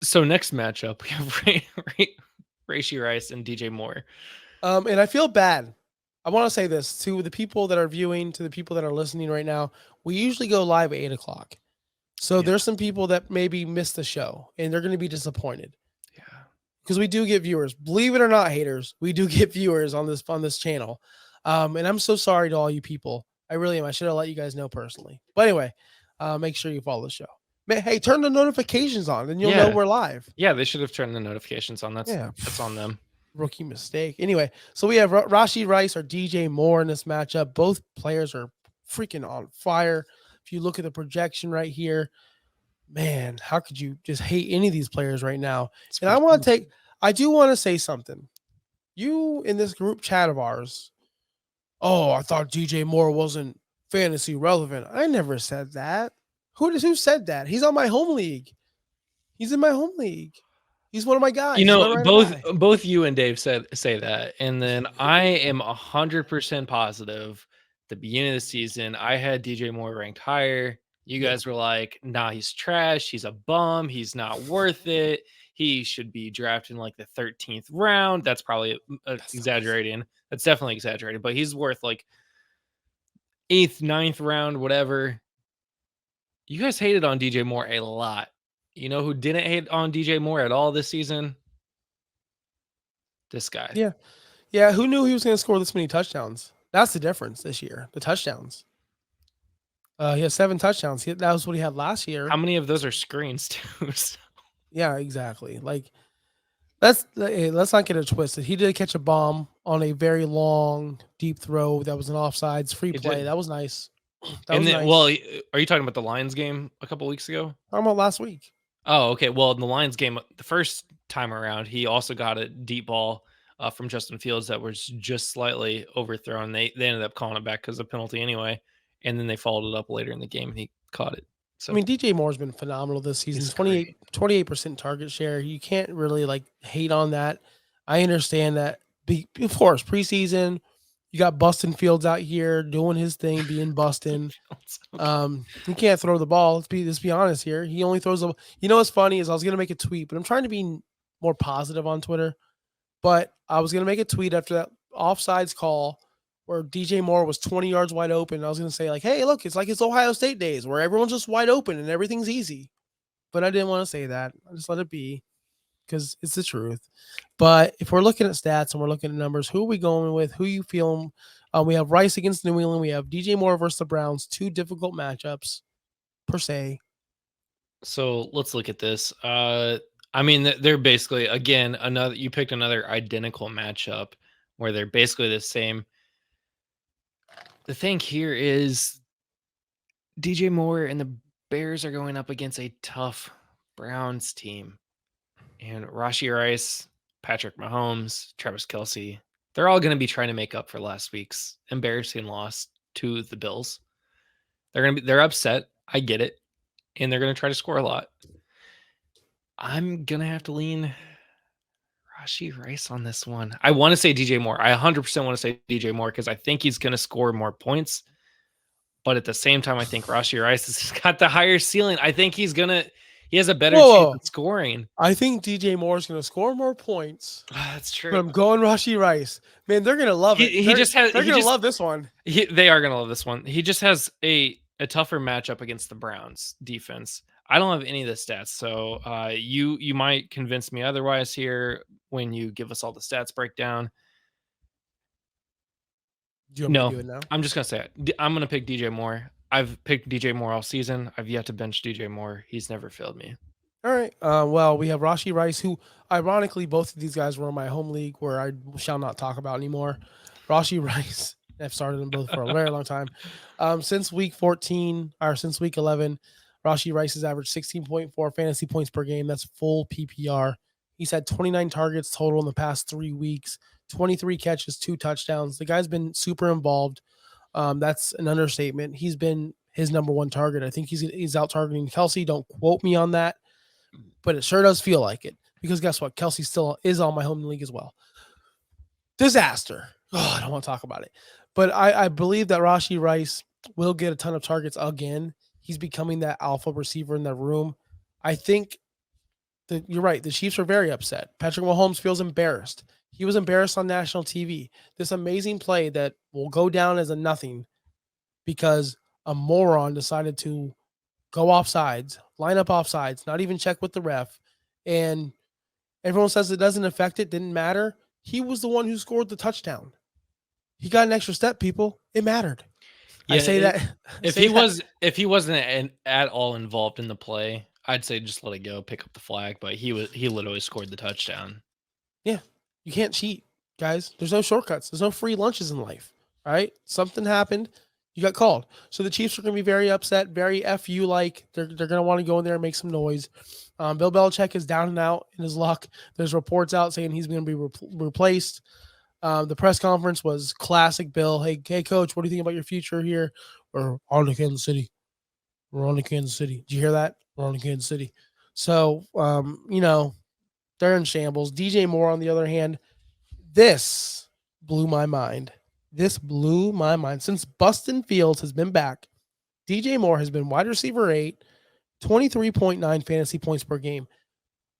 So next matchup, we have Rashee Rice and DJ Moore. And I feel bad. I want to say this to the people that are viewing, to the people that are listening right now. We usually go live at 8 o'clock. So Yeah, there's some people that maybe missed the show and they're going to be disappointed yeah. because we do get viewers. Believe it or not, haters, we do get viewers on this channel. And I'm so sorry to all you people. I really am. I should have let you guys know personally. But anyway, make sure you follow the show. Hey, turn the notifications on, and you'll know Yeah. we're live. Yeah, they should have turned the notifications on. Yeah, That's on them. rookie mistake. Anyway, so we have Rashee Rice or DJ Moore in this matchup. Both players are freaking on fire. If you look at the projection right here, man, how could you just hate any of these players right now? It's And I do want to say something. You in this group chat of ours, oh, I thought DJ Moore wasn't fantasy relevant. I never said that. Who said that? He's on my home league. He's in my home league. He's one of my guys. He's my ride or die. both you and Dave say that, and then I am 100% positive. The beginning of the season, I had DJ Moore ranked higher. You Yeah. guys were like, "Nah, he's trash. He's a bum. He's not worth it. He should be drafted in like the 13th round." That's probably exaggerating. That's definitely exaggerated, but he's worth like 8th, 9th round, whatever. You guys hated on DJ Moore a lot. You know who didn't hate on DJ Moore at all this season? This guy. Yeah. Yeah. Who knew he was going to score this many touchdowns? That's the difference this year. The touchdowns. He has 7 touchdowns. That was what he had last How year. many of those are screens too? Yeah, exactly. Like let's not get it twisted. He did catch a bomb on a very long, deep throw that was an offsides free It play. did. That was nice. That And was then, well, nice. are you talking about the Lions game a couple weeks ago? How about last week? Oh, okay. Well, in the Lions game, the first time around, he also got a deep ball from Justin Fields that was just slightly overthrown. They ended up calling it back because of penalty anyway, and then they followed it up later in the game and he caught it. I So mean, DJ Moore's been phenomenal this season. he's great. 28% target share. You can't really like hate on that. I understand that. Of course, preseason, you got Bustin Fields out here doing his thing, being Bustin. Okay. He can't throw the ball. Let's be honest here. He only throws the. You know what's funny is I was gonna make a tweet, but I'm trying to be more positive on Twitter. But I was gonna make a tweet after that offsides call where DJ Moore was 20 yards wide open. I was gonna say like, hey, look, it's like it's Ohio State days where everyone's just wide open and everything's easy. But I didn't want to say that. I just let it be because it's the truth. But if we're looking at stats and we're looking at numbers, who are we going with? Who you feeling? We have Rice against New England. We have DJ Moore versus the Browns. 2 difficult matchups per se. So let's look at this. I mean, they're basically again another. You picked another identical matchup where they're basically the same. The thing here is DJ Moore and the Bears are going up against a tough Browns team, and Rashee Rice, Patrick Mahomes, Travis Kelsey. They're all going to be trying to make up for last week's embarrassing loss to the Bills. They're upset. I get it, and they're going to try to score a lot. I'm gonna have to lean Rashee Rice on this one. I want to say DJ Moore. I 100% want to say DJ Moore because I think he's going to score more points. But at the same time, I think Rashee Rice has got the higher ceiling. I think he has a better Whoa, chance whoa. of scoring. I think DJ Moore is going to score more points, That's but true. I'm going Rashee Rice. Man, they're going to love it. He just has They're going to love this one. they are going to love this one. He just has a tougher matchup against the Browns defense. I don't have any of the stats, so you might convince me otherwise here when you give us all the stats breakdown. Do you want me No, to do it now? I'm just gonna say it. I'm gonna pick DJ Moore. I've picked DJ Moore all season. I've yet to bench DJ Moore. He's never failed me. All right. Well, we have Rashee Rice, who, ironically, both of these guys were in my home league, where I shall not talk about anymore. Rashee Rice, I've started them both for a very long time. Since week 14 or since week 11, Rashee Rice has averaged 16.4 fantasy points per game. That's full PPR. He's had 29 targets total in the past 3 weeks, 23 catches, 2 touchdowns. The guy's been super involved. That's an understatement. He's been his number one target. I think he's out targeting Kelsey. Don't quote me on that, but it sure does feel like it because guess what? Kelsey still is on my home league as well. Disaster. Oh, I don't want to talk about it. But I believe that Rashee Rice will get a ton of targets again. He's becoming that alpha receiver in the room. I think You're right. The Chiefs are very upset. Patrick Mahomes feels embarrassed. He was embarrassed on national TV. This amazing play that will go down as a nothing because a moron decided to go offsides, line up offsides, not even check with the ref. And everyone says it doesn't affect it, didn't matter. He was the one who scored the touchdown. He got an extra step, people. It mattered. I Yeah, say that. I if say he that. if he wasn't at all involved in the play, I'd say just let it go, pick up the flag. But he literally scored the touchdown. Yeah, you can't cheat, guys. There's no shortcuts. There's no free lunches in life. All right, something happened. You got called. So the Chiefs are going to be very upset, very fu like. They're going to want to go in there and make some noise. Bill Belichick is down and out in his luck. There's reports out saying he's going to be replaced. The press conference was classic Bill. Hey, coach, what do you think about your future here? We're on to Kansas City. We're on to Kansas City. Did you hear that? We're on to Kansas City. So, they're in shambles. DJ Moore, on the other hand, this blew my mind. This blew my mind. Since Bustin Fields has been back, DJ Moore has been wide receiver 8, 23.9 fantasy points per game.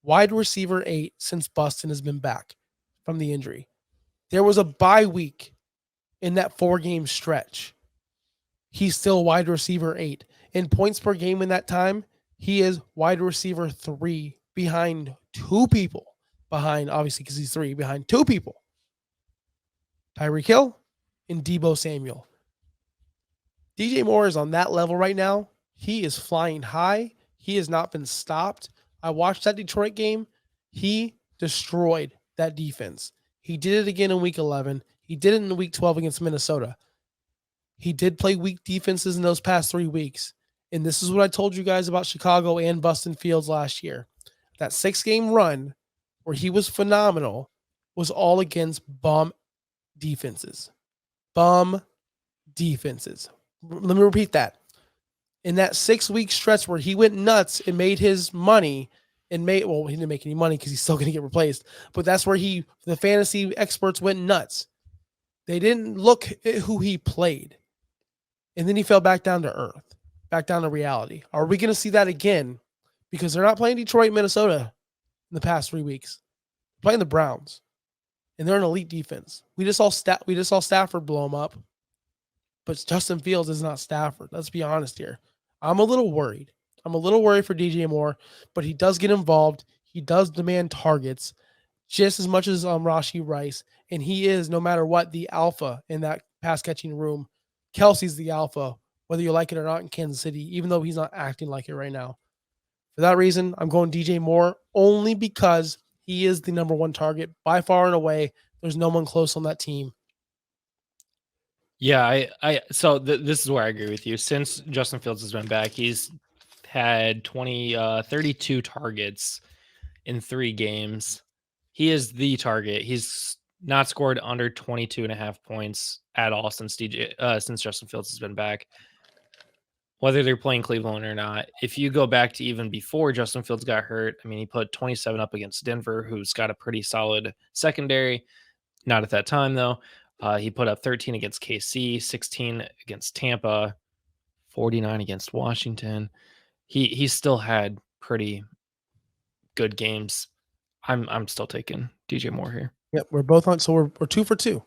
Wide receiver 8 since Bustin has been back from the injury. There was a bye week in that 4-game stretch. He's still wide receiver 8. In points per game in that time, he is wide receiver 3 behind 2 people. Obviously, because he's 3, behind 2 people. Tyreek Hill and Deebo Samuel. DJ Moore is on that level right now. He is flying high. He has not been stopped. I watched that Detroit game. He destroyed that defense. He did it again in week 11. He did it in week 12 against Minnesota. He did play weak defenses in those past 3 weeks. And this is what I told you guys about Chicago and Bustin Fields last year. That 6-game run where he was phenomenal was all against bum defenses. Bum defenses. Let me repeat that. In that 6-week stretch where he went nuts and made his money he didn't make any money because he's still going to get replaced, but that's where the fantasy experts went nuts. They didn't look at who he played. And then he fell back down to earth, back down to reality. Are we going to see that again? Because they're not playing Detroit, Minnesota in the past 3 weeks. They're playing the Browns. And they're an elite defense. We just saw Stafford blow them up. But Justin Fields is not Stafford. Let's be honest here. I'm a little worried. I'm a little worried for DJ Moore, but he does get involved. He does demand targets just as much as Rashee Rice. And he is, no matter what, the alpha in that pass catching room. Kelsey's the alpha, whether you like it or not, in Kansas City, even though he's not acting like it right now. For that reason, I'm going DJ Moore only because he is the number 1 target by far and away. There's no one close on that team. Yeah, this is where I agree with you. Since Justin Fields has been back, he's had 32 targets in 3 games. He is the target. He's not scored under 22.5 points at all since Justin Fields has been back. Whether they're playing Cleveland or not, if you go back to even before Justin Fields got hurt, I mean, he put 27 up against Denver, who's got a pretty solid secondary. Not at that time, though. He put up 13 against KC, 16 against Tampa, 49 against Washington. He still had pretty good games. I'm still taking DJ Moore here. Yep, we're both on. So we're 2 for 2.